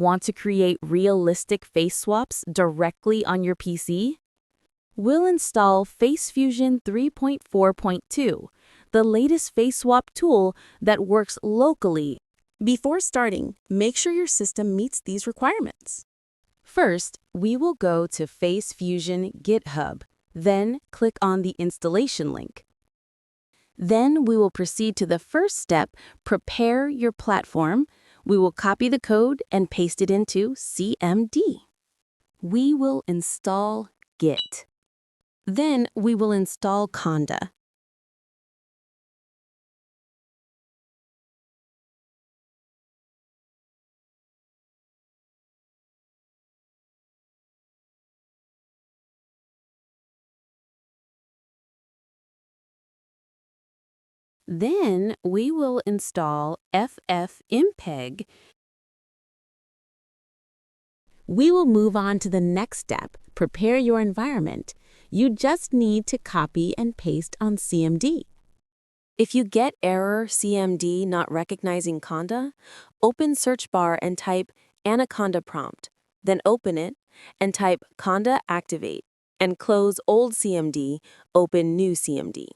Want to create realistic face swaps directly on your PC? We'll install FaceFusion 3.4.2, the latest face swap tool that works locally. Before starting, make sure your system meets these requirements. First, we will go to FaceFusion GitHub, then click on the installation link. Then we will proceed to the first step, prepare your platform. We will copy the code and paste it into CMD. We will install Git. Then we will install conda. Then we will install FFmpeg. We will move on to the next step, prepare your environment. You just need to copy and paste on CMD. If you get error CMD not recognizing conda, open search bar and type anaconda prompt, then open it and type conda activate, and close old CMD, open new CMD.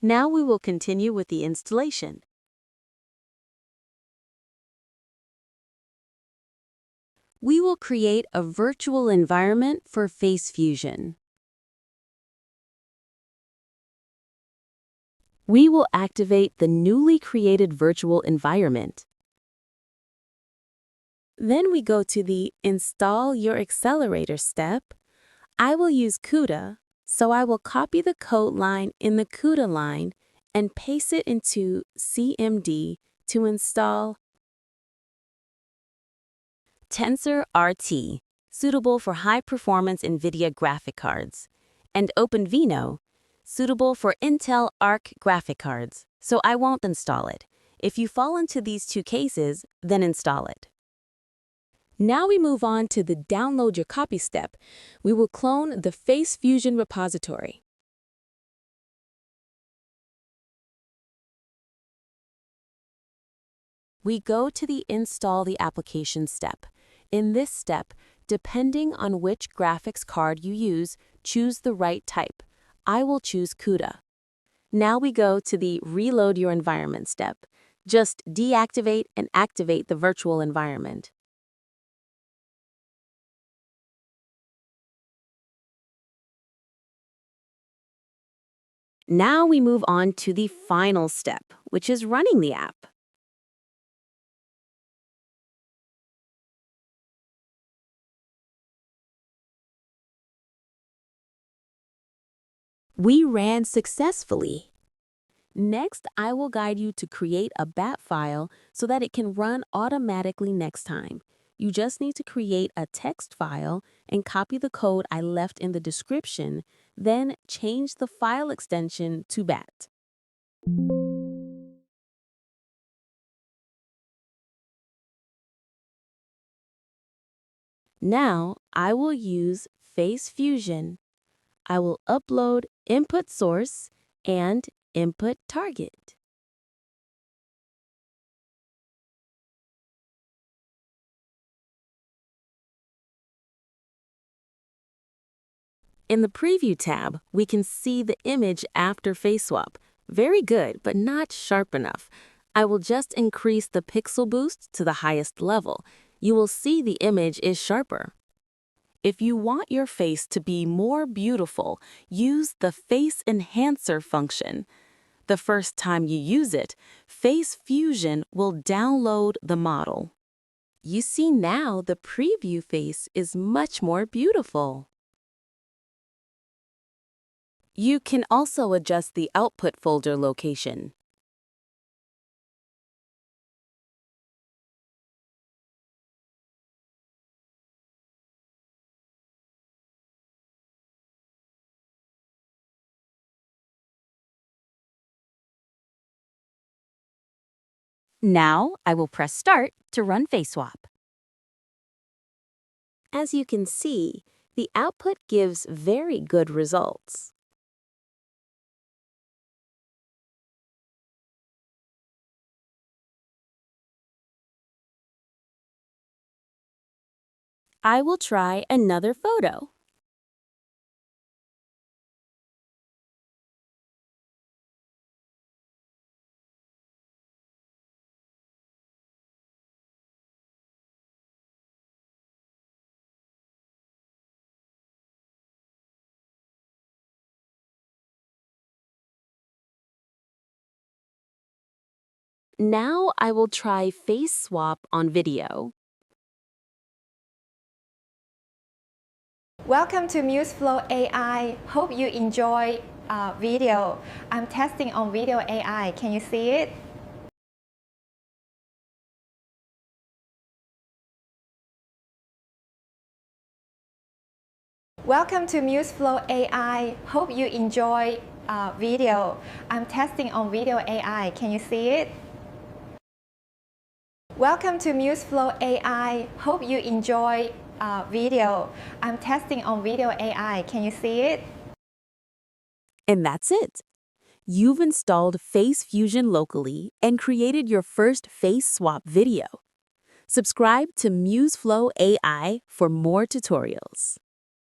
Now we will continue with the installation. We will create a virtual environment for FaceFusion. We will activate the newly created virtual environment. Then we go to the Install Your Accelerator step. I will use CUDA, so I will copy the code line in the CUDA line and paste it into CMD to install TensorRT, suitable for high-performance NVIDIA graphic cards, and OpenVINO, suitable for Intel Arc graphic cards, so I won't install it. If you fall into these two cases, then install it. Now we move on to the Download Your Copy step. We will clone the FaceFusion repository. We go to the Install the Application step. In this step, depending on which graphics card you use, choose the right type. I will choose CUDA. Now we go to the Reload Your Environment step. Just deactivate and activate the virtual environment. Now we move on to the final step, which is running the app. We ran successfully. Next, I will guide you to create a bat file so that it can run automatically next time. You just need to create a text file and copy the code I left in the description, then change the file extension to bat. Now, I will use FaceFusion. I will upload input source and input target. In the Preview tab, we can see the image after face swap. Very good, but not sharp enough. I will just increase the pixel boost to the highest level. You will see the image is sharper. If you want your face to be more beautiful, use the Face Enhancer function. The first time you use it, FaceFusion will download the model. You see now the preview face is much more beautiful. You can also adjust the output folder location. Now I will press Start to run FaceSwap. As you can see, the output gives very good results. I will try another photo. Now I will try face swap on video. Welcome to MuseFlow AI. Hope you enjoy video. I'm testing on video AI. Can you see it? Welcome to MuseFlow AI. Hope you enjoy video. I'm testing on video AI. Can you see it? Welcome to MuseFlow AI. Hope you enjoy video. I'm testing on video AI. Can you see it? And that's it. You've installed FaceFusion locally and created your first face swap video. Subscribe to MuseFlow AI for more tutorials.